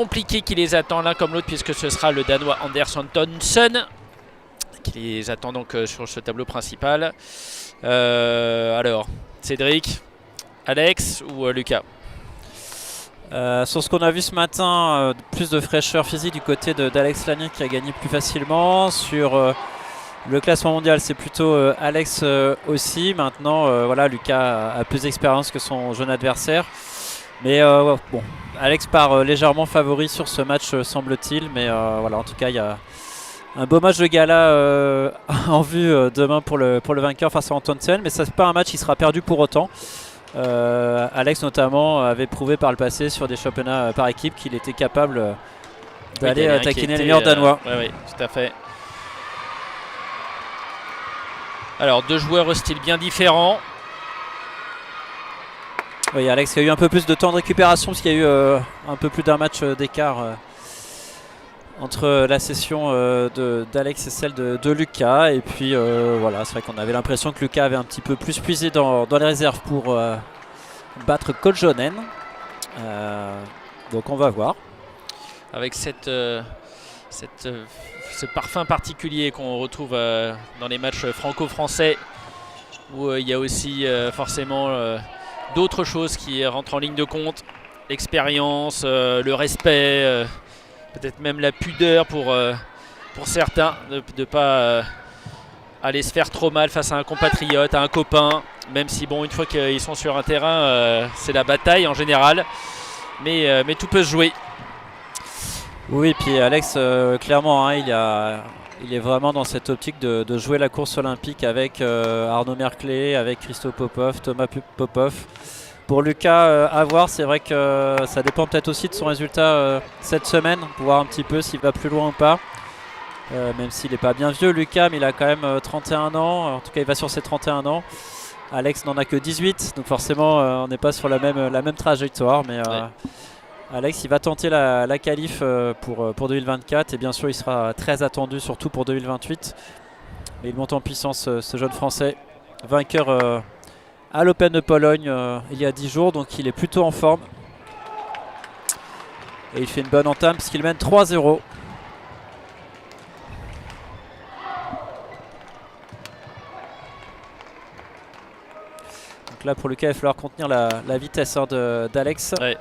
compliqué qui les attend l'un comme l'autre, puisque ce sera le Danois Anders Antonsen qui les attend donc sur ce tableau principal. Alors, Cédric, Alex ou Lucas? Sur ce qu'on a vu ce matin, plus de fraîcheur physique du côté d'Alex Lanier qui a gagné plus facilement. Sur le classement mondial, c'est plutôt Alex aussi. Maintenant, voilà, Lucas a plus d'expérience que son jeune adversaire. Mais bon, Alex part légèrement favori sur ce match, semble-t-il. Mais voilà, en tout cas, il y a un beau match de gala en vue demain pour le vainqueur face à Antonsen. Mais ça, c'est pas un match qui sera perdu pour autant. Alex notamment avait prouvé par le passé sur des championnats par équipe qu'il était capable d'aller taquiner les meilleurs Danois. Oui, tout à fait. Alors, deux joueurs au style bien différent. Oui, Alex a eu un peu plus de temps de récupération parce qu'il y a eu un peu plus d'un match d'écart entre la session d'Alex et celle de Lucas. Et puis voilà, c'est vrai qu'on avait l'impression que Lucas avait un petit peu plus puisé dans les réserves pour battre Koljonen. Donc on va voir. Avec ce parfum particulier qu'on retrouve dans les matchs franco-français, où il y a aussi forcément d'autres choses qui rentrent en ligne de compte. L'expérience, le respect, peut-être même la pudeur pour certains, de ne pas aller se faire trop mal face à un compatriote, à un copain. Même si, bon, une fois qu'ils sont sur un terrain, c'est la bataille en général. Mais tout peut se jouer. Oui, puis Alex, clairement, hein, il est vraiment dans cette optique de jouer la course olympique avec Arnaud Merclé, avec Christo Popov, Thomas Popov. Pour Lucas, à voir, c'est vrai que ça dépend peut-être aussi de son résultat cette semaine, pour voir un petit peu s'il va plus loin ou pas. Même s'il n'est pas bien vieux, Lucas, mais il a quand même 31 ans. En tout cas, il va sur ses 31 ans. Alex n'en a que 18, donc forcément, on n'est pas sur la même trajectoire. Mais ouais. Alex, il va tenter la qualif pour 2024. Et bien sûr, il sera très attendu, surtout pour 2028. Mais il monte en puissance, ce jeune Français. Vainqueur à l'Open de Pologne il y a 10 jours. Donc il est plutôt en forme. Et il fait une bonne entame puisqu'il mène 3-0. Donc là, pour Lucas, il va falloir contenir la vitesse d'Alex. Ouais.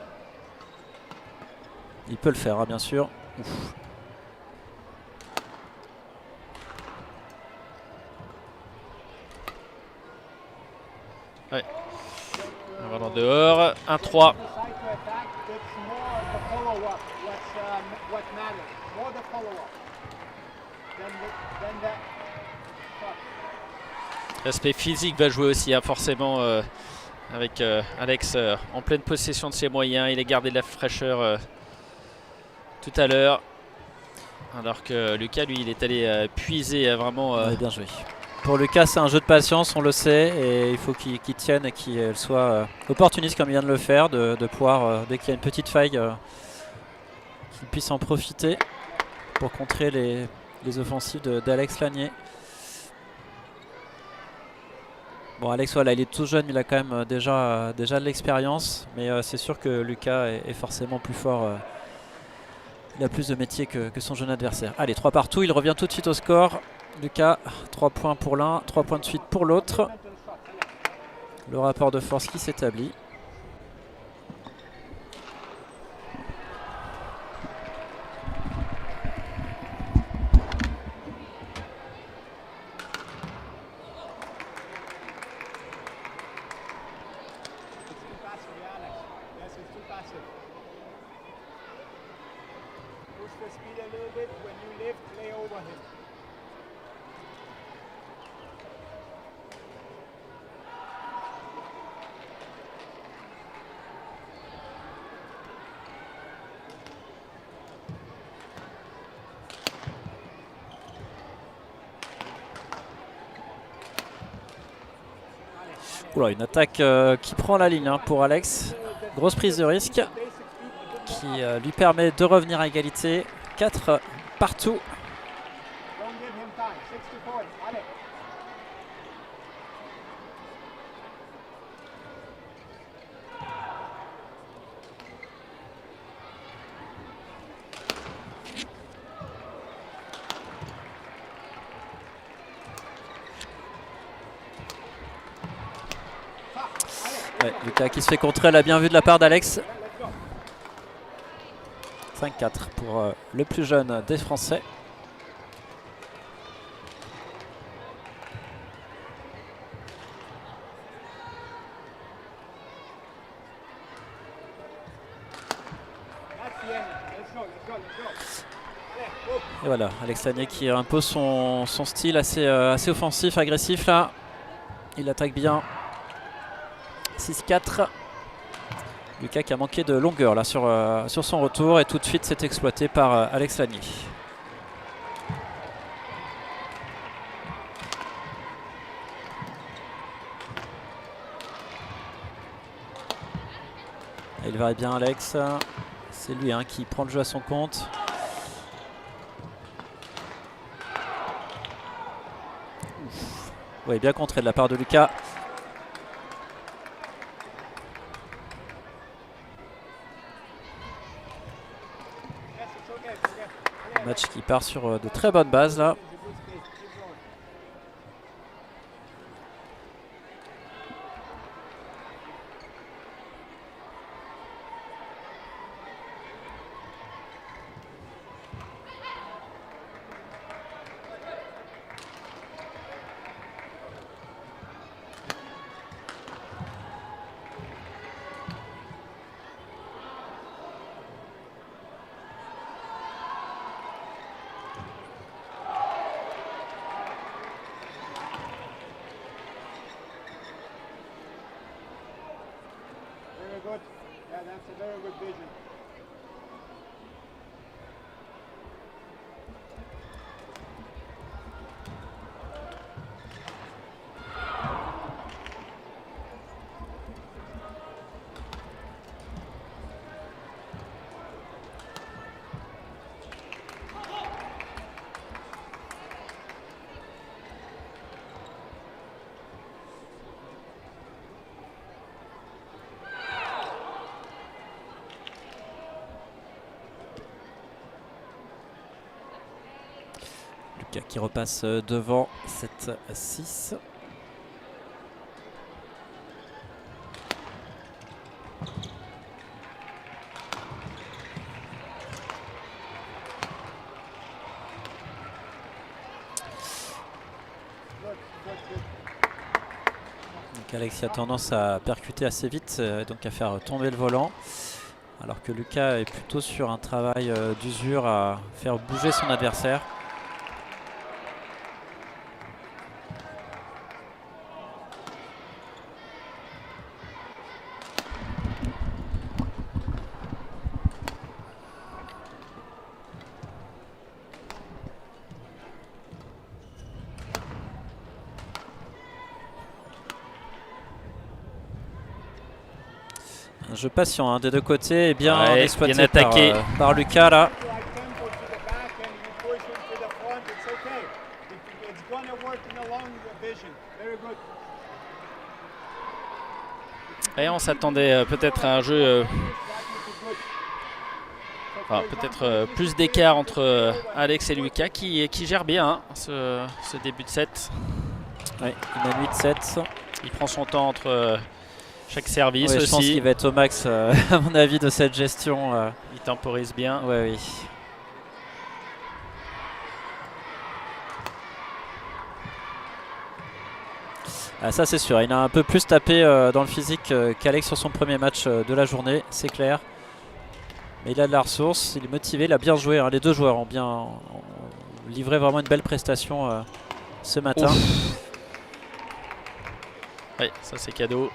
Il peut le faire, hein, bien sûr. Ouf. Ouais. On va en dehors. 1-3. L'aspect physique va jouer aussi, hein, forcément, avec Alex en pleine possession de ses moyens. Il a gardé de la fraîcheur tout à l'heure. Alors que Lucas, lui, il est allé puiser vraiment. Ouais, bien joué. Pour Lucas, c'est un jeu de patience, on le sait, et il faut qu'il tienne et qu'il soit opportuniste comme il vient de le faire, de pouvoir, dès qu'il y a une petite faille, qu'il puisse en profiter pour contrer les offensives d'Alex Lanier. Bon, Alex, voilà, il est tout jeune, il a quand même déjà de l'expérience, mais c'est sûr que Lucas est forcément plus fort. Il a plus de métier que son jeune adversaire. Allez, 3 partout, il revient tout de suite au score. Lucas, 3 points pour l'un, 3 points de suite pour l'autre. Le rapport de force qui s'établit. Oula, une attaque qui prend la ligne, hein, pour Alex. Grosse prise de risque qui lui permet de revenir à égalité. 4 partout. Ouais, Lucas qui se fait contrer, elle a bien vu de la part d'Alex. 5-4 pour le plus jeune des Français. Et voilà, Alex Lanier qui impose son style assez offensif, agressif là. Il attaque bien. 6-4. Lucas qui a manqué de longueur là sur son retour et tout de suite c'est exploité par Alex Lanier. Il va bien Alex. C'est lui qui prend le jeu à son compte. Oui, bien contré de la part de Lucas. Match qui part sur de très bonnes bases là. Good. Yeah, that's a very good vision. Lucas qui repasse devant 7-6. Donc Alexis a tendance à percuter assez vite, donc à faire tomber le volant. Alors que Lucas est plutôt sur un travail d'usure à faire bouger son adversaire. Un jeu patient des deux côtés et bien exploité bien attaqué par Lucas là. Et on s'attendait peut-être à un jeu, peut-être plus d'écart entre Alex et Lucas qui gère bien ce début de set. Oui, il mène 8-7. Il prend son temps entre chaque service aussi. Je pense qu'il va être au max à mon avis de cette gestion. Il temporise bien. Oui. Ah, ça c'est sûr, il a un peu plus tapé dans le physique qu'Alex sur son premier match de la journée, c'est clair. Mais il a de la ressource, il est motivé, il a bien joué. Les deux joueurs ont livré vraiment une belle prestation ce matin. Oui, ça c'est cadeau.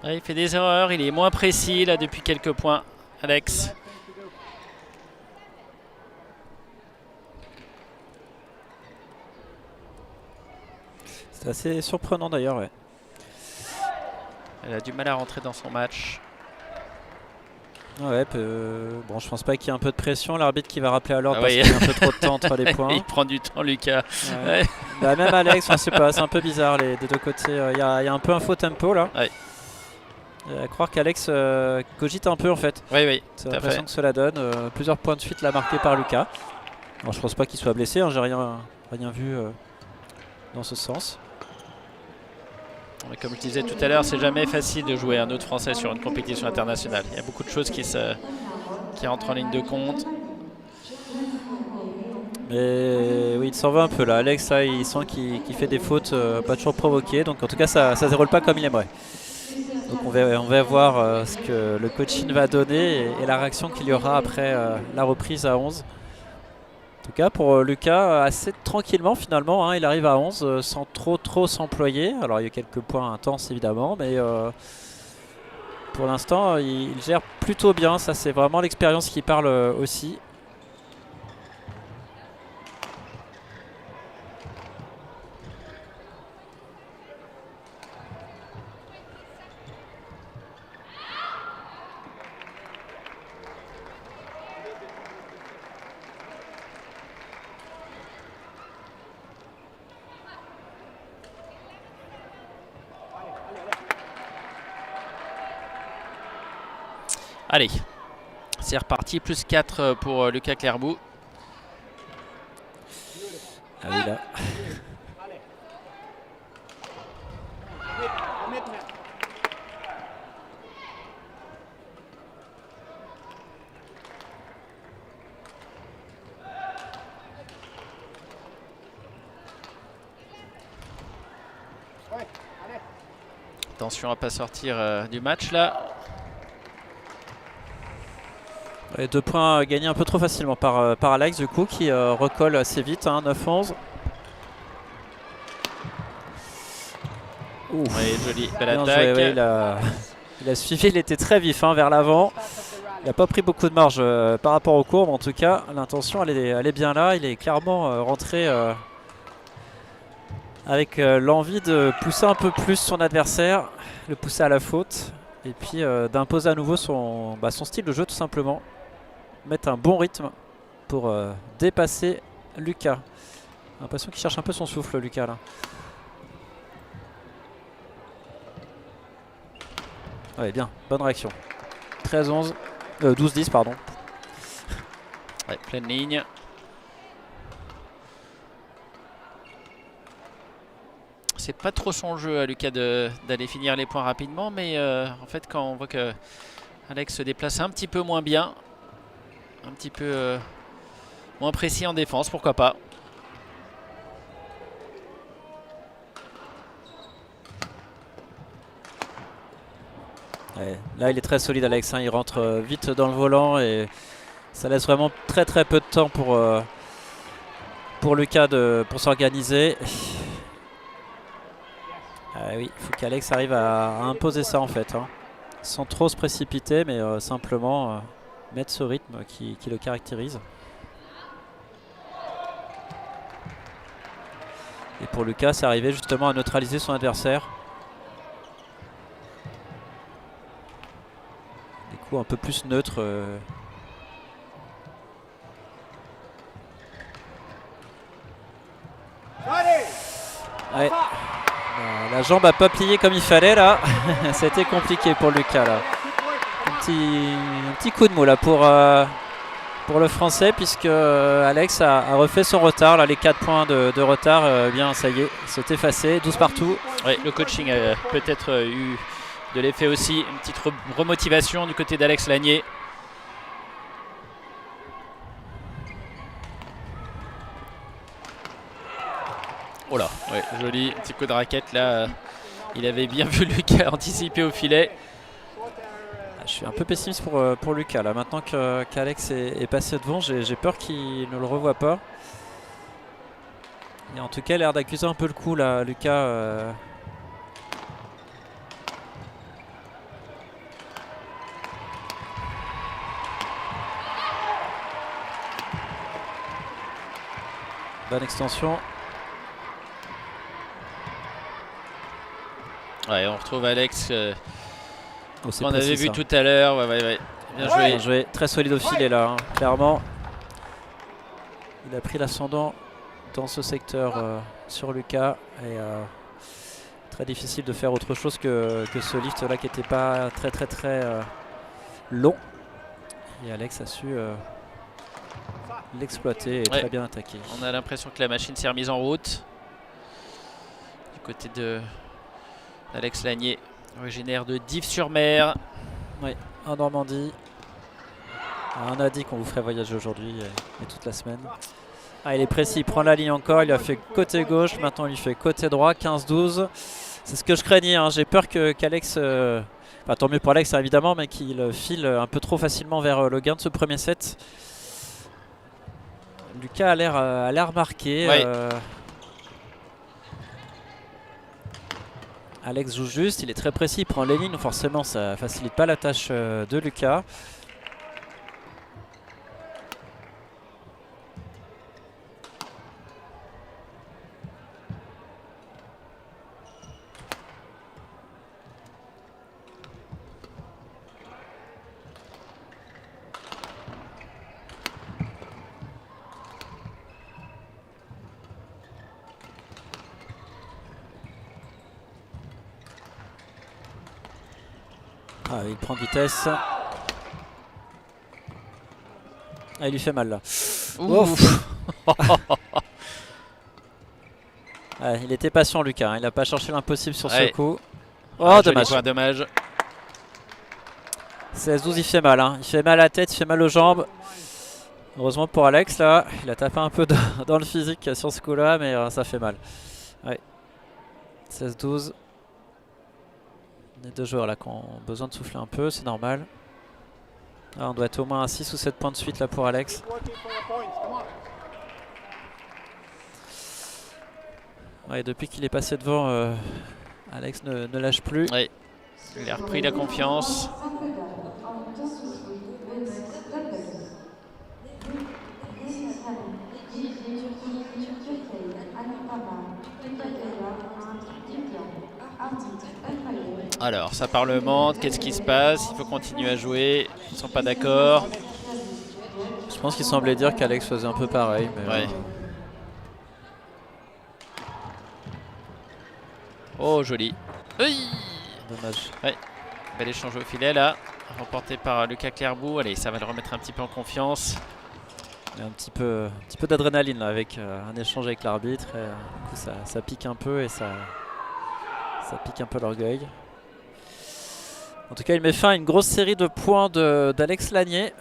Il fait des erreurs, il est moins précis là depuis quelques points. Alex. C'est assez surprenant d'ailleurs, ouais. Elle a du mal à rentrer dans son match. Ouais, bon, je pense pas qu'il y ait un peu de pression. L'arbitre qui va rappeler à l'ordre Ah parce oui. qu'il y a un peu trop de temps entre les points. Il prend du temps, Lucas. Ouais. Bah, même Alex, on sait pas, c'est un peu bizarre des deux côtés. Il y a un peu un faux tempo là. Ouais. À croire qu'Alex cogite un peu en fait. Oui, oui, C'est tout à l'impression fait. que cela donne. Plusieurs points de suite là marqués par Lucas. Alors, je pense pas qu'il soit blessé, hein, j'ai rien vu dans ce sens. Mais comme je disais tout à l'heure, c'est jamais facile de jouer un autre Français sur une compétition internationale. Il y a beaucoup de choses qui rentrent en ligne de compte. Mais oui, il s'en va un peu là. Alex, là, il sent qu'il fait des fautes pas toujours provoquées. Donc en tout cas, ça ne déroule pas comme il aimerait. Donc on va voir ce que le coaching va donner et la réaction qu'il y aura après la reprise à 11. En tout cas, pour Lucas, assez tranquillement finalement, hein, il arrive à 11 sans trop s'employer. Alors il y a quelques points intenses évidemment, mais pour l'instant, il gère plutôt bien. Ça, c'est vraiment l'expérience qui parle aussi. Allez, c'est reparti, plus 4 pour Lucas Clairbout. Ah oui, là. Attention à pas sortir du match là. Et 2 points gagnés un peu trop facilement par Alex du coup qui recolle assez vite, hein, 9-11. Oui, joli, belle Bien attaque. joué, ouais, il a suivi, il était très vif, hein, vers l'avant. Il n'a pas pris beaucoup de marge par rapport au cours, mais en tout cas l'intention elle est bien là. Il est clairement rentré avec l'envie de pousser un peu plus son adversaire, le pousser à la faute et puis d'imposer à nouveau son style de jeu tout simplement. Mettre un bon rythme pour dépasser Lucas. J'ai l'impression qu'il cherche un peu son souffle, Lucas là. Ouais, bien, bonne réaction. 13-11, 12-10 pardon. Ouais, pleine ligne. C'est pas trop son jeu à Lucas d'aller finir les points rapidement, mais en fait quand on voit que Alex se déplace un petit peu moins bien, un petit peu moins précis en défense, pourquoi pas. Ouais, là il est très solide Alex, hein, il rentre vite dans le volant et ça laisse vraiment très peu de temps pour Lucas pour s'organiser. Oui, il faut qu'Alex arrive à imposer ça en fait, hein, sans trop se précipiter mais simplement mettre ce rythme qui le caractérise. Et pour Lucas, c'est arrivé justement à neutraliser son adversaire. Des coups un peu plus neutres. Ouais. La jambe n'a pas plié comme il fallait là. C'était compliqué pour Lucas là. Un petit coup de mot là pour le français puisque Alex a refait son retard là, les 4 points de retard, bien ça y est, c'est effacé, 12 partout. Ouais, le coaching a peut-être eu de l'effet aussi, une petite remotivation du côté d'Alex Lanier. Oh là, ouais, joli petit coup de raquette là. Il avait bien vu Lucas anticiper au filet. Je suis un peu pessimiste pour Lucas là. Maintenant qu'Alex est passé devant, j'ai peur qu'il ne le revoie pas. Et en tout cas, il a l'air d'accuser un peu le coup là, Lucas. Bonne extension. Ouais, on retrouve Alex Oh, c'est qu'on avait précis, vu ça. tout à l'heure. Ouais. Bien joué. Bien joué. Très solide au filet là, hein, clairement. Il a pris l'ascendant dans ce secteur sur Lucas. Et très difficile de faire autre chose que ce lift là qui n'était pas très long. Et Alex a su l'exploiter et très bien attaquer. On a l'impression que la machine s'est remise en route. Du côté de Alex Lanier, originaire de Dives-sur-Mer. Oui, en Normandie. On a dit qu'on vous ferait voyager aujourd'hui et toute la semaine. Ah, il est précis, il prend la ligne encore, il a fait côté gauche, maintenant il fait côté droit, 15-12. C'est ce que je craignais, hein. J'ai peur qu'Alex, enfin, tant mieux pour Alex hein, évidemment, mais qu'il file un peu trop facilement vers le gain de ce premier set. Lucas a l'air marqué. Ouais. Alex joue juste, il est très précis, il prend les lignes, forcément ça facilite pas la tâche de Lucas. Ah, il prend de vitesse. Ah, il lui fait mal là. Ouf. Ouais, il était patient Lucas, hein. Il n'a pas cherché l'impossible sur ce coup. Oh, Ah, dommage. point, dommage. 16-12, il fait mal. Hein. Il fait mal à la tête, il fait mal aux jambes. Heureusement pour Alex, là, il a tapé un peu dans le physique sur ce coup-là, mais ça fait mal. Ouais. 16-12. Les deux joueurs là qui ont besoin de souffler un peu, c'est normal. Là, on doit être au moins à 6 ou 7 points de suite là pour Alex. Ouais, depuis qu'il est passé devant, Alex ne lâche plus. Ouais. Il a repris la confiance. Alors, ça parlemente, qu'est-ce qui se passe? Il faut continuer à jouer, ils ne sont pas d'accord. Je pense qu'il semblait dire qu'Alex faisait un peu pareil. Mais ouais. Oh, joli. Oui. Dommage. Ouais. Bel échange au filet là, remporté par Lucas Clairbout. Allez, ça va le remettre un petit peu en confiance. Il y a un petit peu d'adrénaline avec un échange avec l'arbitre. Du coup, ça pique un peu et ça pique un peu l'orgueil. En tout cas, il met fin à une grosse série de points d'Alex Lanier.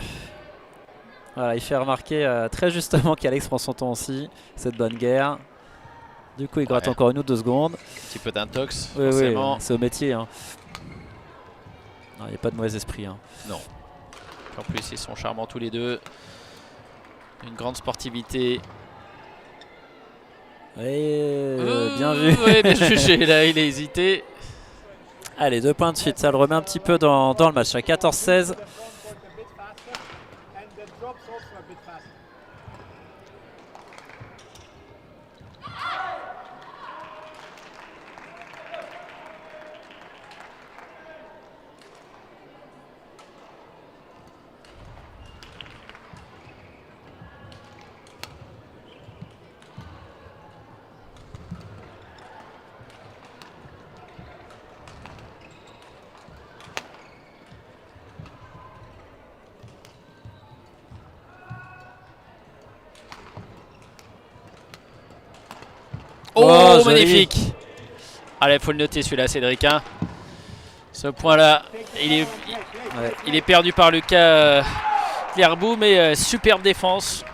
Voilà, il fait remarquer très justement qu'Alex prend son temps aussi. Cette bonne guerre. Du coup, il gratte encore 1 ou 2 secondes. Un petit peu d'intox, oui, forcément. Oui, c'est au métier. Hein. Il n'y a pas de mauvais esprit. Hein. Non. En plus, ils sont charmants tous les deux. Une grande sportivité. Et bien vu. Oui, bien jugé. Là, il a hésité. Allez, 2 points de suite. Ça le remet un petit peu dans le match. À 14-16. Oh, magnifique! Allez, il faut le noter celui-là, Cédric. Hein. Ce point-là, il est perdu par Lucas Clairbout, mais superbe défense.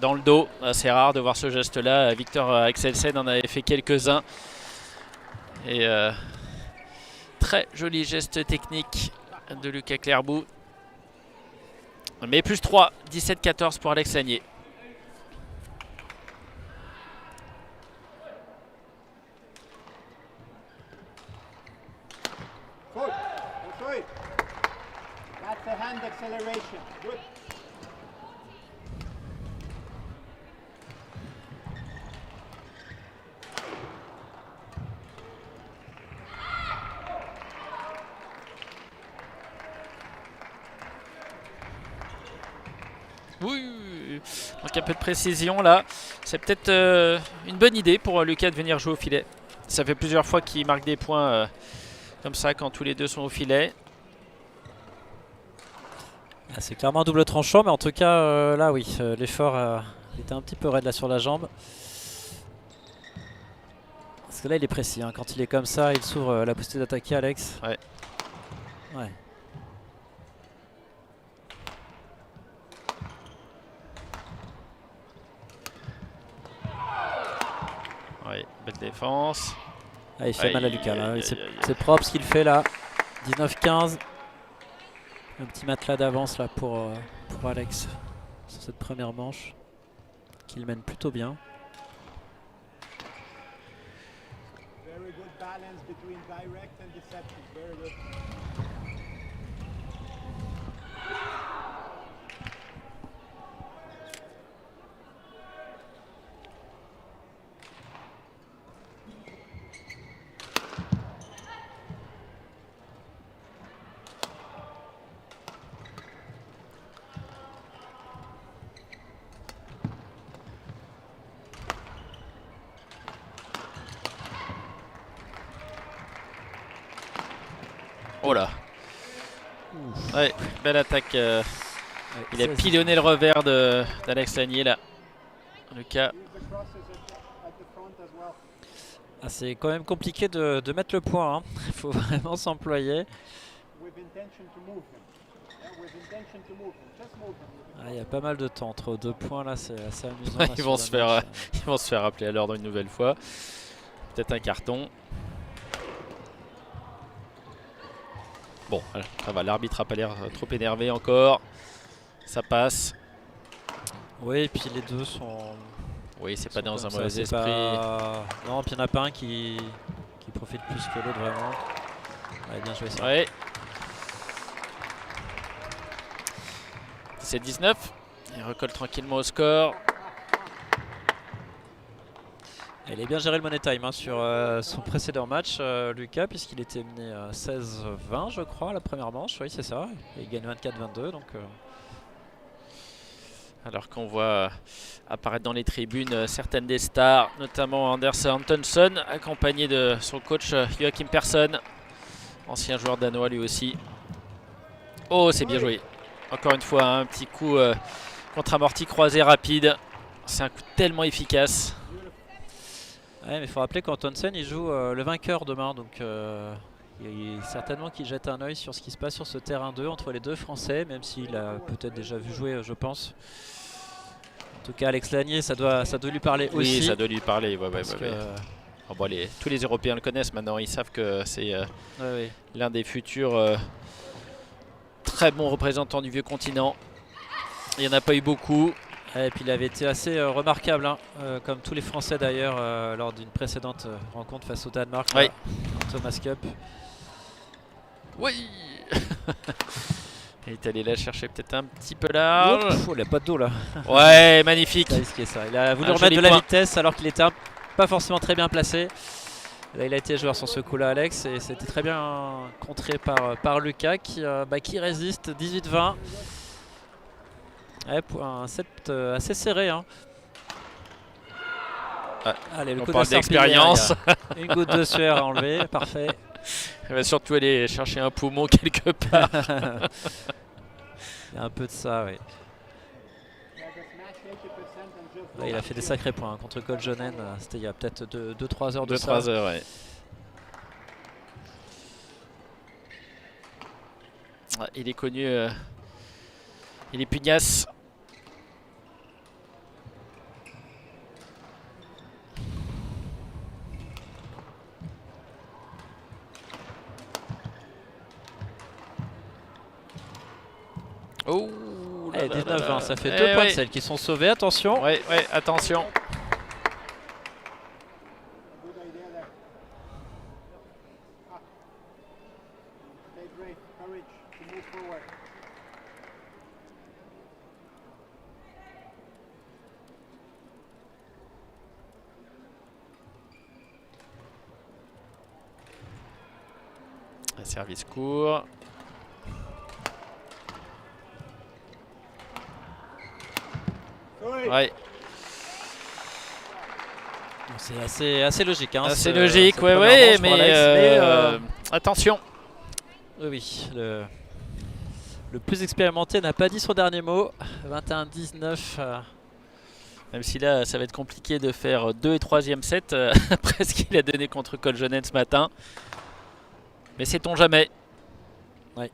Dans le dos, c'est rare de voir ce geste-là. Victor Axelsen en avait fait quelques-uns. Et très joli geste technique de Lucas Clairbout. Mais plus 3, 17-14 pour Alex Lanier. Donc un peu de précision là. C'est peut-être une bonne idée pour Lucas de venir jouer au filet. Ça fait plusieurs fois qu'il marque des points comme ça quand tous les deux sont au filet. Ah, c'est clairement un double tranchant, mais en tout cas, là oui, l'effort était un petit peu raide là sur la jambe. Parce que là, il est précis. Hein. Quand il est comme ça, il s'ouvre la possibilité d'attaquer Alex. Ouais. Ouais. Ouais, belle défense. Ah, il fait mal à Lucas. là. Aïe, C'est aïe, aïe. c'est propre ce qu'il fait là. 19-15. Un petit matelas d'avance là pour Alex sur cette première manche. Qu'il mène plutôt bien. Very good balance between direct and deceptive. Very good. Oh là. Ouais, belle attaque. Ouais, Il a ça, pilonné le revers d'Alex Lanier là. Lucas. Use the crosses at the front as well. c'est quand même compliqué de mettre le point. Il faut vraiment s'employer. With intention to move him. Yeah, with intention to move him. Just move him. Il y a pas mal de temps entre 2 points là, c'est assez amusant. Ils vont se faire, ils vont se faire appeler à l'ordre une nouvelle fois. Peut-être un carton. Bon, voilà, ça va. L'arbitre n'a pas l'air trop énervé encore. Ça passe. Oui, et puis les deux sont. Oui, c'est pas sont dans comme un ça, mauvais c'est esprit. pas- Non, puis il n'y en a pas un qui profite plus que l'autre vraiment. Ouais, bien joué ça. Ouais. C'est 19. Il recolle tranquillement au score. Il a bien géré le money time hein, sur son précédent match, Lucas, puisqu'il était mené 16-20, je crois, la première manche. Oui, c'est ça. Et il gagne 24-22. Donc, Alors qu'on voit apparaître dans les tribunes certaines des stars, notamment Anders Antonsen, accompagné de son coach Joachim Persson, ancien joueur danois lui aussi. Oh, c'est bien joué. Encore une fois, un petit coup contre-amorti croisé rapide. C'est un coup tellement efficace. ouais, mais il faut rappeler qu'Antonsen il joue le vainqueur demain. Donc, certainement qu'il jette un œil sur ce qui se passe sur ce terrain 2 entre les deux Français, même s'il a peut-être déjà vu jouer, je pense. En tout cas, Alex Lanier, ça doit lui parler aussi. Oui, ça doit lui parler. Ouais, parce que, Oh, bon, tous les Européens le connaissent maintenant. Ils savent que c'est ouais. l'un des futurs très bons représentants du vieux continent. Il n'y en a pas eu beaucoup. Et puis il avait été assez remarquable, hein, comme tous les Français d'ailleurs, lors d'une précédente rencontre face au Danemark, Oui. là, en Thomas Cup. Oui. Il est allé la chercher peut-être un petit peu large. Oh, il n'a pas de dos là. Ouais, magnifique. Il a risqué ça. Il a voulu Un remettre joli de la point. vitesse alors qu'il était pas forcément très bien placé. Là, il a été joueur sur ce coup-là, Alex, et c'était très bien contré par Lucas qui résiste. 18-20. Ouais, pour un set assez serré. Hein. Ah, allez, le on coup parle de serpillière, d'expérience. il y a une goutte de sueur à enlever, parfait. Il va surtout aller chercher un poumon quelque part. Il y a un peu de ça, oui. Yeah, just match 80% and just Là, il a fait des sacrés points hein, contre Koljonen. C'était il y a peut-être 2-3 heures de ça. 2-3 heures, ouais. Ouais, il est connu. Il est pugnace. Oh, là Eh, là là 19-20, là. ça fait Eh 2 points de ouais. sel qui sont sauvés. Attention. Ouais, ouais, attention. good idea there. Ah. Okay, great. Courage to move forward. Un service court. Ouais. C'est assez logique. Hein, C'est logique, cette ouais, première ouais, manche pour mais, Alex, attention. Oui, le plus expérimenté n'a pas dit son dernier mot. 21-19. Même si là, ça va être compliqué de faire 2 et 3e set après ce qu'il a donné contre Koljonen ce matin. Mais sait-on jamais. Ouais.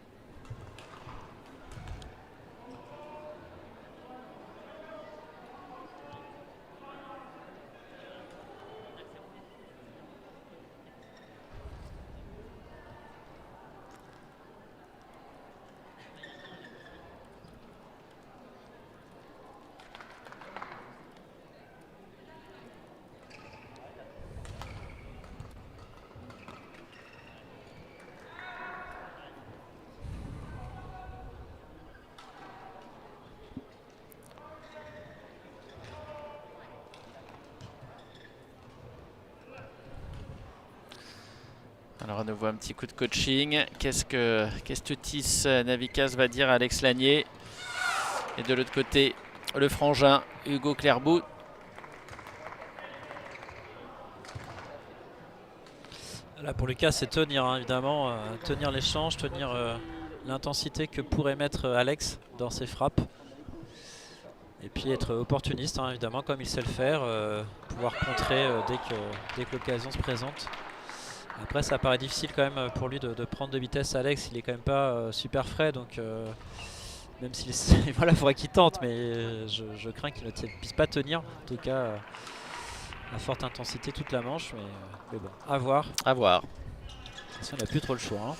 Alors à nouveau un petit coup de coaching. Qu'est-ce que Tis Navikas va dire à Alex Lanier? Et de l'autre côté, le frangin Hugo Clairbout. Là pour Lucas, c'est tenir hein, évidemment, tenir l'échange, tenir l'intensité que pourrait mettre Alex dans ses frappes. Et puis être opportuniste hein, évidemment comme il sait le faire, pouvoir contrer dès que l'occasion se présente. Après ça paraît difficile quand même pour lui de prendre de vitesse. Alex il est quand même pas super frais donc même s'il voilà, il faudrait qu'il tente mais je crains qu'il ne puisse pas tenir en tout cas à forte intensité toute la manche mais bon, à voir. À voir. On n'a plus trop le choix. Hein.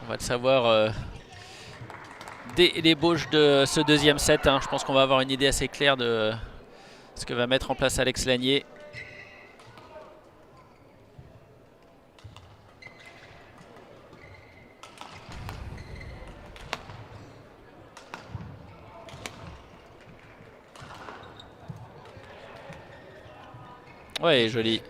On va le savoir dès l'ébauche de ce 2e set. Hein. Je pense qu'on va avoir une idée assez claire de ce que va mettre en place Alex Lanier. Ouais, joli.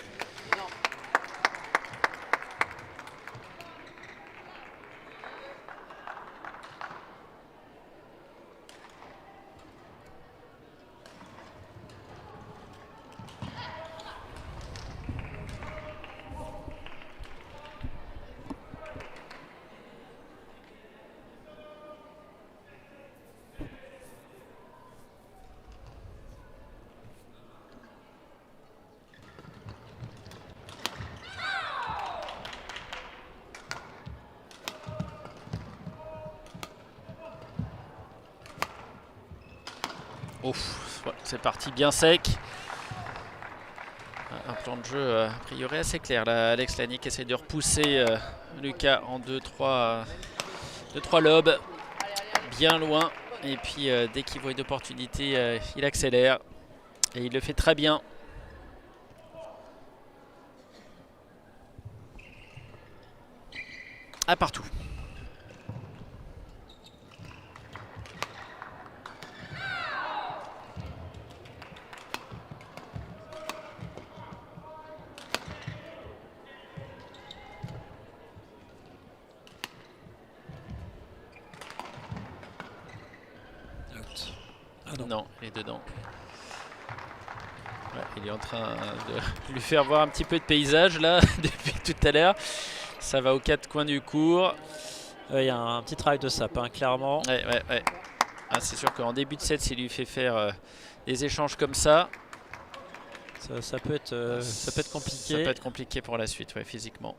Ouf, voilà, c'est parti bien sec. Un plan de jeu a priori assez clair. Là, Alex Lanier qui essaie de repousser Lucas en 2-3 lobes. Bien loin. Et puis dès qu'il voit une opportunité, il accélère. Et il le fait très bien. À partout. Non, il est dedans. Ouais, il est en train de lui faire voir un petit peu de paysage là depuis tout à l'heure. Ça va aux 4 coins du court. Il y a un petit travail de sape, hein, clairement. Ouais. Ah, c'est sûr qu'en début de set, s'il lui fait faire des échanges comme ça, ça peut être compliqué. Ça peut être compliqué pour la suite, ouais, physiquement.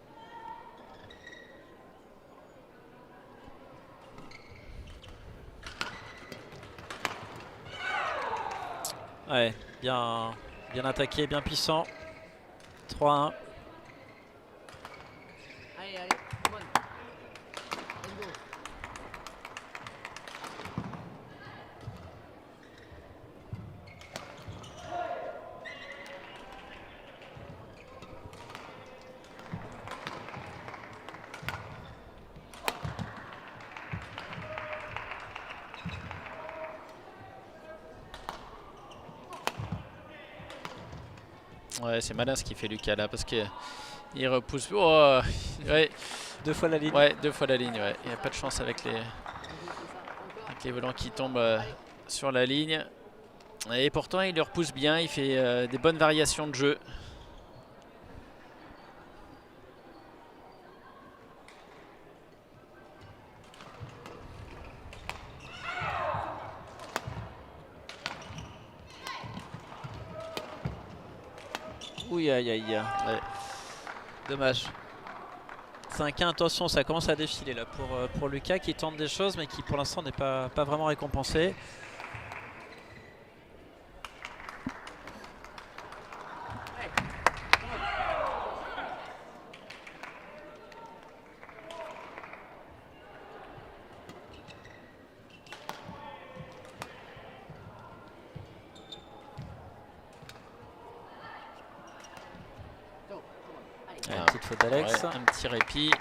Ouais, bien attaqué, bien puissant. 3-1. Allez, come on. Let's go. Ouais, c'est malin ce qu'il fait Lucas là parce qu'il repousse. Oh, ouais. 2 fois la ligne. Ouais, 2 fois la ligne. Ouais. Il n'y a pas de chance avec les volants qui tombent sur la ligne. Et pourtant, il le repousse bien. Il fait des bonnes variations de jeu. Oui, aïe aïe. Ouais. Dommage. 5-1, attention, ça commence à défiler là pour Lucas qui tente des choses mais qui pour l'instant n'est pas vraiment récompensé. Go. Come on. Allez. Ouais, petite faute d'Alex. Ouais, un petit répit.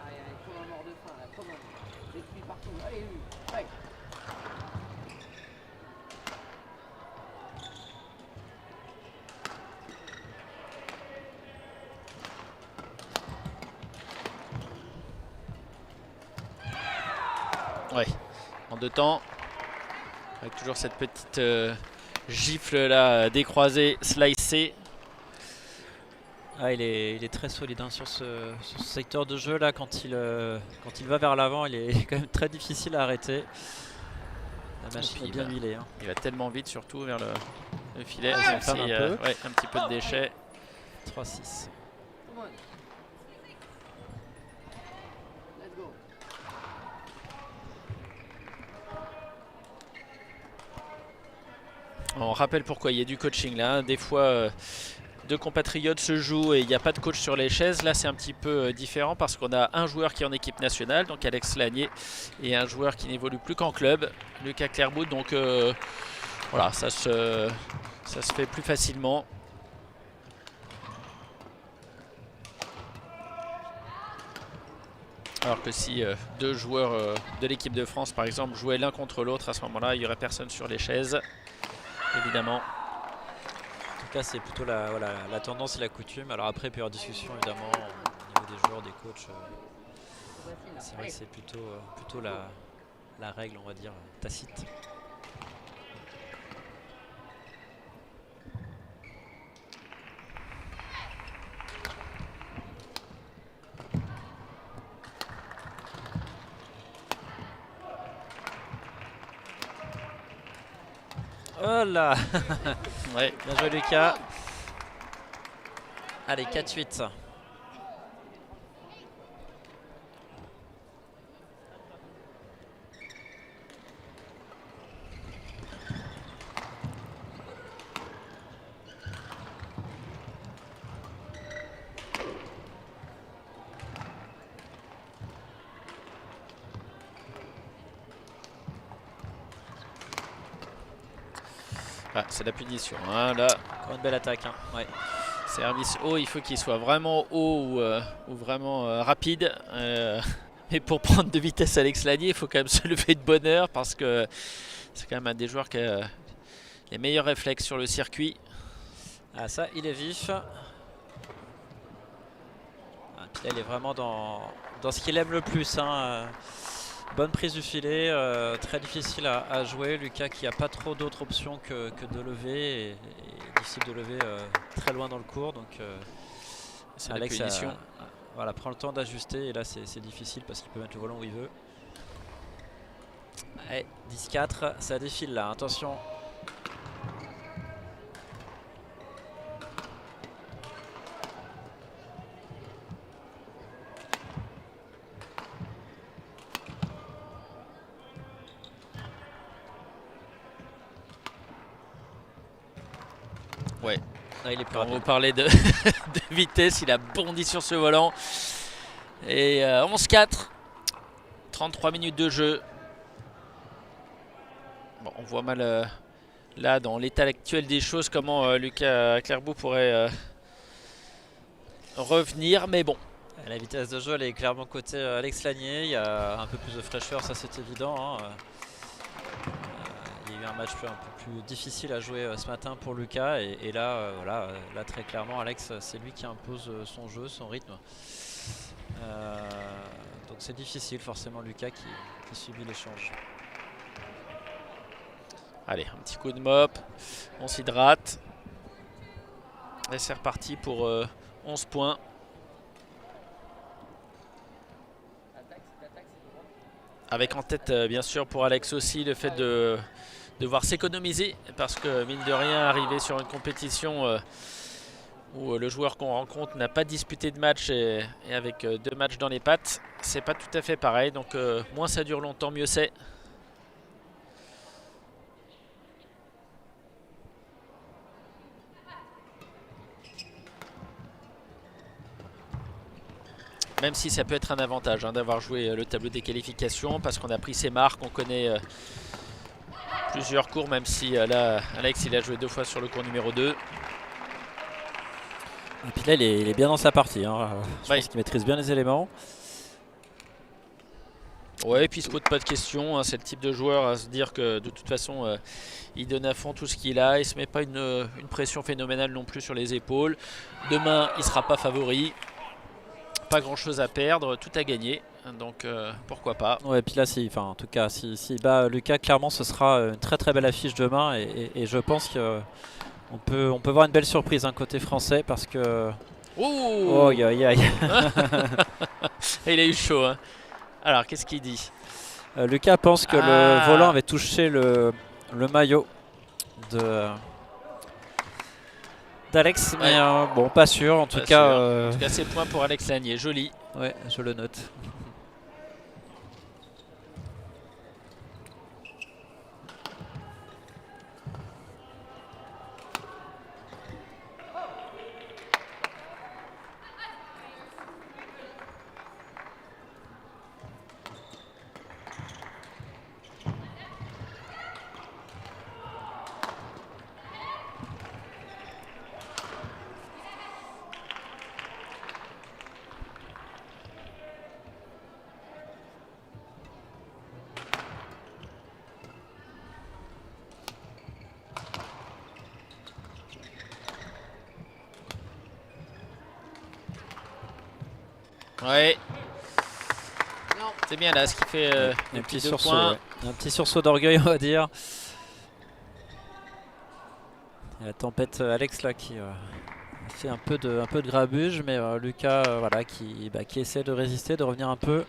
Allez, allez, comme un mort de faim là, come on. Des filles partout. Allez, lui. Allez. Ouais, en 2 temps. Avec toujours cette petite gifle là décroisée, slicée. Ah, il est très solide hein, sur ce secteur de jeu là. Quand il va vers l'avant, il est quand même très difficile à arrêter. La machine puis, est bien huilée. Hein. Il va tellement vite surtout vers le filet. Ouais, Même ça si, enflamme un peu. ouais, un petit peu de déchets. 3-6. Come on. Let's go. On rappelle pourquoi il y a du coaching là. Des fois, deux compatriotes se jouent et il n'y a pas de coach sur les chaises. Là, c'est un petit peu différent parce qu'on a un joueur qui est en équipe nationale, donc Alex Lanier, et un joueur qui n'évolue plus qu'en club, Lucas Clairbout. Donc voilà, ça se fait plus facilement. Alors que si deux joueurs de l'équipe de France, par exemple, jouaient l'un contre l'autre, à ce moment-là, il n'y aurait personne sur les chaises, évidemment. En tout cas, c'est plutôt la tendance et la coutume. Alors après, il peut y avoir discussion évidemment au niveau des joueurs, des coachs. C'est vrai que c'est plutôt la règle, on va dire, tacite. Oh là. Ouais. Bien joué Lucas. Allez, 4-8. Ah, c'est la punition. Hein, là, Encore une belle attaque. Hein. Ouais. service haut, il faut qu'il soit vraiment haut ou vraiment rapide. Mais pour prendre de vitesse Alex Lanier, il faut quand même se lever de bonne heure parce que c'est quand même un des joueurs qui a les meilleurs réflexes sur le circuit. Ah ça, il est vif. Ah, puis là, il est vraiment dans ce qu'il aime le plus. Hein. Bonne prise du filet, très difficile à jouer. Lucas qui n'a pas trop d'autres options que de lever et difficile de lever très loin dans le cours. Donc Alex voilà, prend le temps d'ajuster et là c'est difficile parce qu'il peut mettre le volant où il veut. Allez, 10-4, ça défile là, attention. Ouais. Ah, il est plus Quand rapide. vous parlez de vitesse, il a bondi sur ce volant. Et 11-4. 33 minutes de jeu. Bon, on voit mal là dans l'état actuel des choses comment Lucas Clairbout pourrait revenir. Mais bon. La vitesse de jeu elle est clairement côté Alex Lanier. Il y a un peu plus de fraîcheur, ça c'est évident. Hein. Il y a eu un match un peu plus difficile à jouer ce matin pour Lucas et là, voilà, là très clairement Alex c'est lui qui impose son jeu, son rythme. Donc c'est difficile forcément Lucas qui subit l'échange. Allez, un petit coup de mop, on s'hydrate. Et c'est reparti pour 11 points. Avec en tête, bien sûr, pour Alex aussi, le fait de devoir s'économiser. Parce que, mine de rien, arriver sur une compétition où le joueur qu'on rencontre n'a pas disputé de match et avec 2 matchs dans les pattes, c'est pas tout à fait pareil. Donc, moins ça dure longtemps, mieux c'est. Même si ça peut être un avantage d'avoir joué le tableau des qualifications, parce qu'on a pris ses marques, on connaît plusieurs cours, même si là, Alex il a joué 2 fois sur le cours numéro 2. Et puis là, il est bien dans sa partie. Hein. Je Ouais. pense qu'il maîtrise bien les éléments. Ouais, et puis il se pose pas de questions. Hein. C'est le type de joueur à se dire que de toute façon, il donne à fond tout ce qu'il a. Il se met pas une pression phénoménale non plus sur les épaules. Demain, il sera pas favori. Pas grand chose à perdre, tout à gagner. Donc pourquoi pas. Ouais, et puis là, en tout cas, s'il bat Lucas, clairement, ce sera une très très belle affiche demain. Et je pense qu'on peut voir une belle surprise côté français parce que. Oh, aïe aïe aïe. Il a eu chaud. Hein. Alors, qu'est-ce qu'il dit? Lucas pense que le volant avait touché le maillot d'Alex, mais bon, pas sûr. En tout cas, c'est point pour Alex Lanier. Joli. Ouais, je le note. Ouais. C'est bien là ce qui fait un petit 2 sursaut, points. ouais. Un petit sursaut d'orgueil, on va dire. Et la tempête Alex là qui fait un peu de grabuge, mais Lucas voilà, qui essaie de résister, de revenir un peu.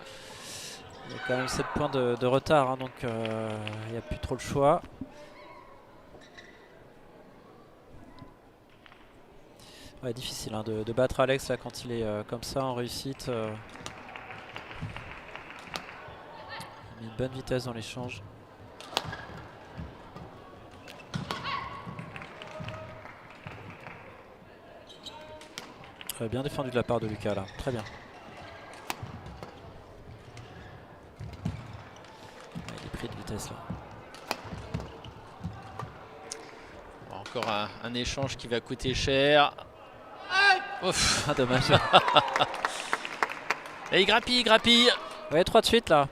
Il y a quand même 7 points de retard, hein, donc il n'y a plus trop le choix. Ouais, difficile hein, de battre Alex là, quand il est comme ça en réussite. Il a mis une bonne vitesse dans l'échange. Bien défendu de la part de Lucas là, très bien. Ouais, il est pris de vitesse là. Encore un échange qui va coûter cher. Ouf. Ah, dommage. Et il grappille. Ouais, 3 de suite là.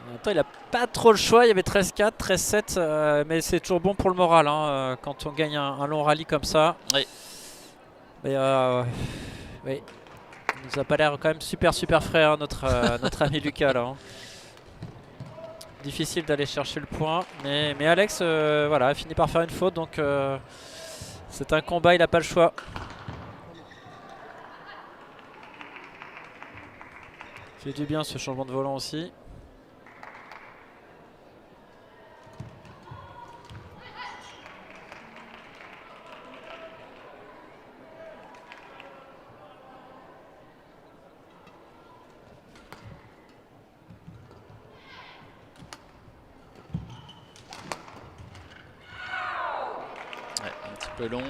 En même temps, il a pas trop le choix. Il y avait 13-4, 13-7, mais c'est toujours bon pour le moral hein, quand on gagne un long rallye comme ça. Oui. Mais oui, il nous a pas l'air quand même super frais hein, notre ami Lucas là. Hein. Difficile d'aller chercher le point, mais Alex voilà, a fini par faire une faute, donc c'est un combat, il n'a pas le choix. Fait du bien ce changement de volant aussi. Ouais, un petit peu long.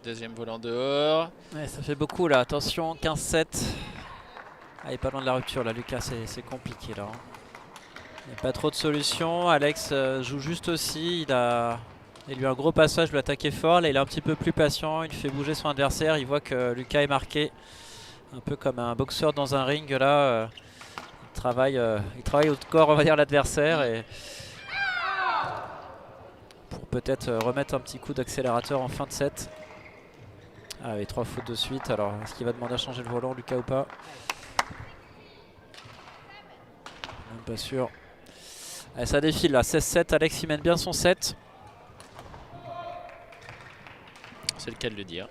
Deuxième volant dehors. Ouais, ça fait beaucoup là, attention, 15-7. Ah, il est pas loin de la rupture là, Lucas, c'est compliqué là. Il n'y a pas trop de solutions. Alex joue juste aussi, il a eu un gros passage, il lui a attaqué fort. Là, il est un petit peu plus patient, il fait bouger son adversaire. Il voit que Lucas est marqué, un peu comme un boxeur dans un ring là. Il travaille au corps, on va dire, l'adversaire, et pour peut-être remettre un petit coup d'accélérateur en fin de set. Ah oui, 3 fautes de suite. Alors, est-ce qu'il va demander à changer le volant, Lucas, ou pas? Même pas sûr. Allez, ça défile là, 16-7. Alex, il mène bien son set. C'est le cas de le dire.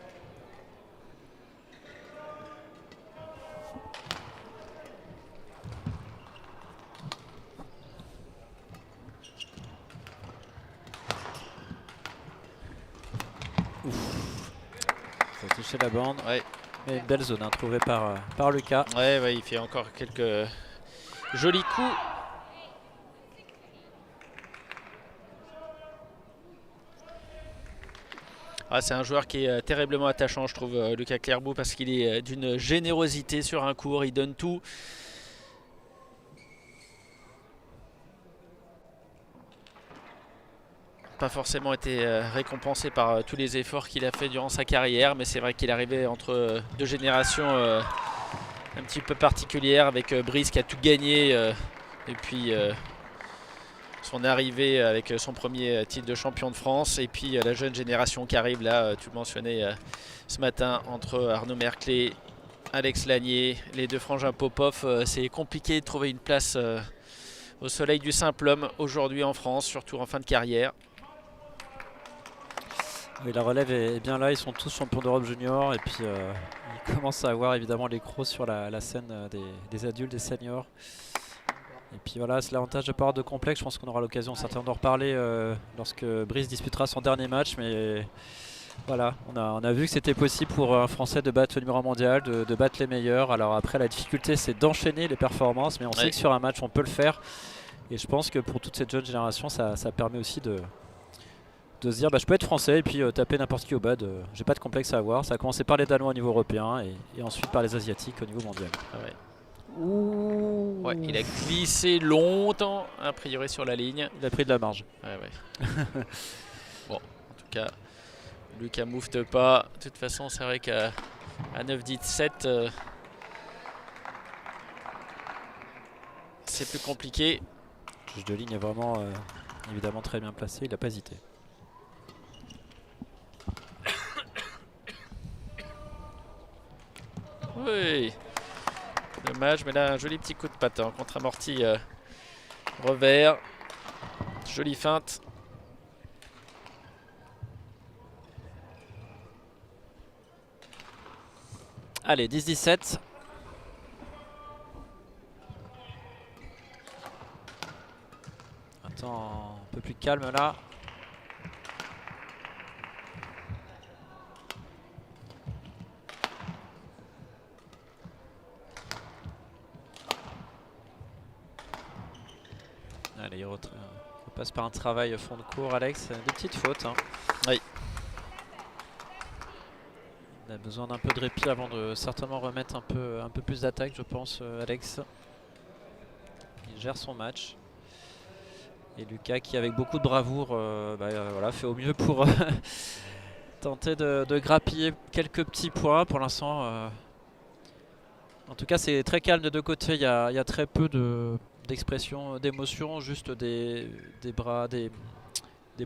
Ça a touché la bande. Ouais. Mais une belle zone hein, trouvée par Lucas. Ouais, il fait encore quelques jolis coups. Ah, c'est un joueur qui est terriblement attachant, je trouve, Lucas Clairbout, parce qu'il est d'une générosité sur un court, il donne tout. Pas forcément été récompensé par tous les efforts qu'il a fait durant sa carrière, mais c'est vrai qu'il est arrivé entre deux générations un petit peu particulières, avec Brice qui a tout gagné et puis son arrivée avec son premier titre de champion de France, et puis la jeune génération qui arrive là, tu le mentionnais ce matin, entre Arnaud Merclé, Alex Lanier, les deux frangins Popov. C'est compliqué de trouver une place au soleil du simple homme aujourd'hui en France, surtout en fin de carrière. Oui, la relève est bien là, ils sont tous champions d'Europe junior, et puis ils commencent à avoir évidemment les crocs sur la scène des adultes, des seniors. Et puis voilà, c'est l'avantage de pas avoir de complexe. Je pense qu'on aura l'occasion certainement d'en reparler lorsque Brice disputera son dernier match. Mais voilà, on a vu que c'était possible pour un Français de battre le numéro 1 mondial, de battre les meilleurs. Alors après, la difficulté, c'est d'enchaîner les performances, mais on sait que sur un match, on peut le faire. Et je pense que pour toute cette jeune génération, ça permet aussi de se dire, je peux être français et puis taper n'importe qui au bad. J'ai pas de complexe à avoir. Ça a commencé par les Danois au niveau européen et ensuite par les Asiatiques au niveau mondial. Ah ouais. Ouais, il a glissé longtemps, a priori, sur la ligne. Il a pris de la marge. Ouais. Bon, en tout cas, Lucas moufte pas. De toute façon, c'est vrai qu'à 9-17, c'est plus compliqué. Le juge de ligne est vraiment évidemment très bien placé, il n'a pas hésité. Oui. Dommage, mais là, un joli petit coup de patte en contre-amorti revers. Jolie feinte. Allez, 10-17. Attends, un peu plus de calme là. Allez, il repasse par un travail fond de cours, Alex. Des petites fautes. Hein. Oui. Il a besoin d'un peu de répit avant de certainement remettre un peu plus d'attaque, je pense, Alex. Il gère son match. Et Lucas qui, avec beaucoup de bravoure, voilà, fait au mieux pour tenter de grappiller quelques petits points. Pour l'instant, en tout cas, c'est très calme de deux côtés. Il y a très peu d'expression, d'émotion, juste des bras, des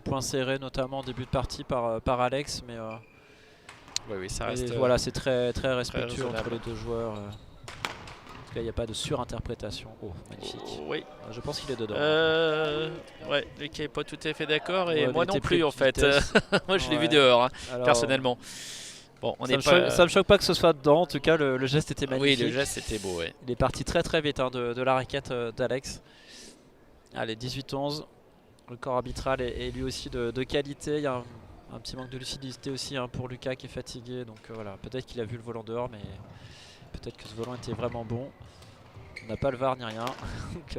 points serrés, notamment en début de partie par Alex. Mais oui, ça reste. Voilà, c'est très, très respectueux raisonnable entre les deux joueurs. En tout cas, il n'y a pas de surinterprétation. Oh, magnifique. Oui. Je pense qu'il est dedans. Ouais, Lucas n'est pas tout à fait d'accord, et Ouais, moi il non était plus en fait. Moi je l'ai vu Ouais. dehors, hein, Alors, personnellement. Bon, on ça n'est me pas. ça me choque pas que ce soit dedans. En tout cas, le geste était magnifique. Oui, le geste était beau, ouais. Il est parti très très vite hein, de la raquette d'Alex. Allez, 18-11. Le corps arbitral est lui aussi de qualité. Il y a un petit manque de lucidité aussi hein, pour Lucas qui est fatigué. Donc voilà, peut-être qu'il a vu le volant dehors, mais peut-être que ce volant était vraiment bon. On n'a pas le VAR ni rien. Donc,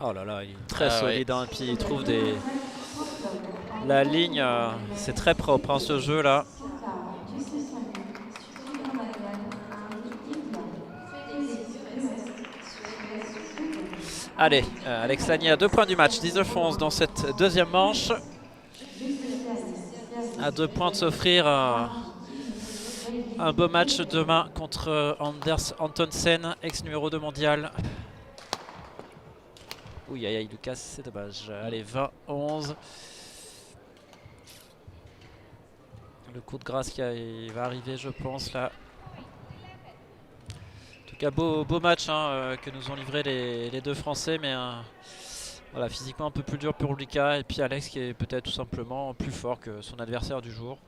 Oh là là, il est très Ah ouais. solide, hein, puis il trouve des... La ligne, c'est très propre hein, ce jeu là. Allez, Alex Lagny à 2 points du match, 19-11 dans cette deuxième manche. À 2 points de s'offrir un beau match demain contre Anders Antonsen, ex numéro 2 mondial. Ouh, aïe aïe, Lucas, c'est dommage. Allez, 20-11. Le coup de grâce il va arriver, je pense, là. En tout cas, beau match hein, que nous ont livré les deux Français, mais voilà, physiquement un peu plus dur pour Lucas. Et puis Alex qui est peut-être tout simplement plus fort que son adversaire du jour.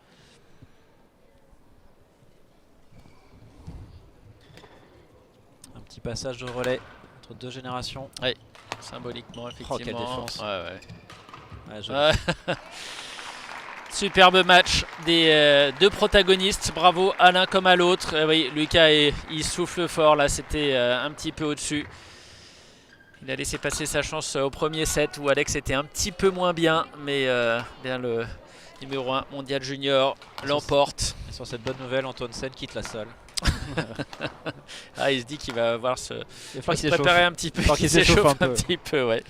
Un petit passage de relais entre deux générations. Ouais, symboliquement, effectivement. Oh, quelle défense. Ouais. Joli. Superbe match des deux protagonistes. Bravo à l'un comme à l'autre. Oui, Lucas, il souffle fort là. C'était un petit peu au-dessus. Il a laissé passer sa chance au premier set où Alex était un petit peu moins bien. Mais bien le numéro 1 mondial junior l'emporte. Et sur cette bonne nouvelle, Antonsen quitte la salle. Ah, il se dit qu'il va avoir Il faut se préparer un petit peu. qu'il s'échauffe un peu. petit peu, ouais.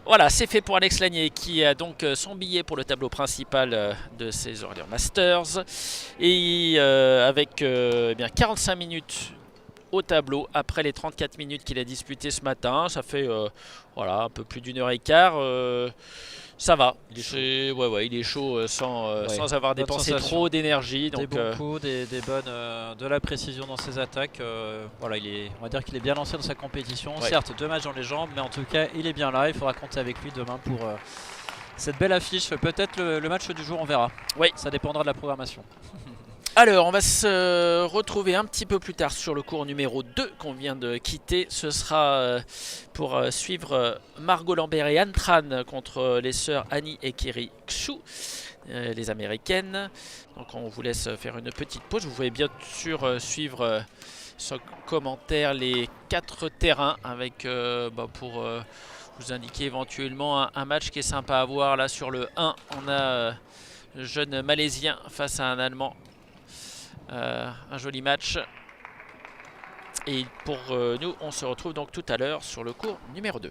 Voilà, c'est fait pour Alex Lagny qui a donc son billet pour le tableau principal de ces Orléans Masters. Et avec eh bien 45 minutes au tableau après les 34 minutes qu'il a disputées ce matin. Ça fait voilà, un peu plus d'1h15. Ça va, il est chaud sans avoir dépensé trop d'énergie. Des bons coups, de la précision dans ses attaques. Voilà, on va dire qu'il est bien lancé dans sa compétition. Ouais. Certes, 2 matchs dans les jambes, mais en tout cas, il est bien là. Il faudra compter avec lui demain pour cette belle affiche. Peut-être le match du jour, on verra. Oui. Ça dépendra de la programmation. Alors, on va se retrouver un petit peu plus tard sur le cours numéro 2 qu'on vient de quitter. Ce sera pour suivre Margot Lambert et Anne Tran contre les sœurs Annie et Kiri Xu, les américaines. Donc, on vous laisse faire une petite pause. Vous pouvez bien sûr suivre sans commentaire les 4 terrains avec pour vous indiquer éventuellement un match qui est sympa à voir. Là, sur le 1, on a le jeune Malaisien face à un Allemand. Un joli match. Et pour nous, on se retrouve donc tout à l'heure sur le cours numéro 2.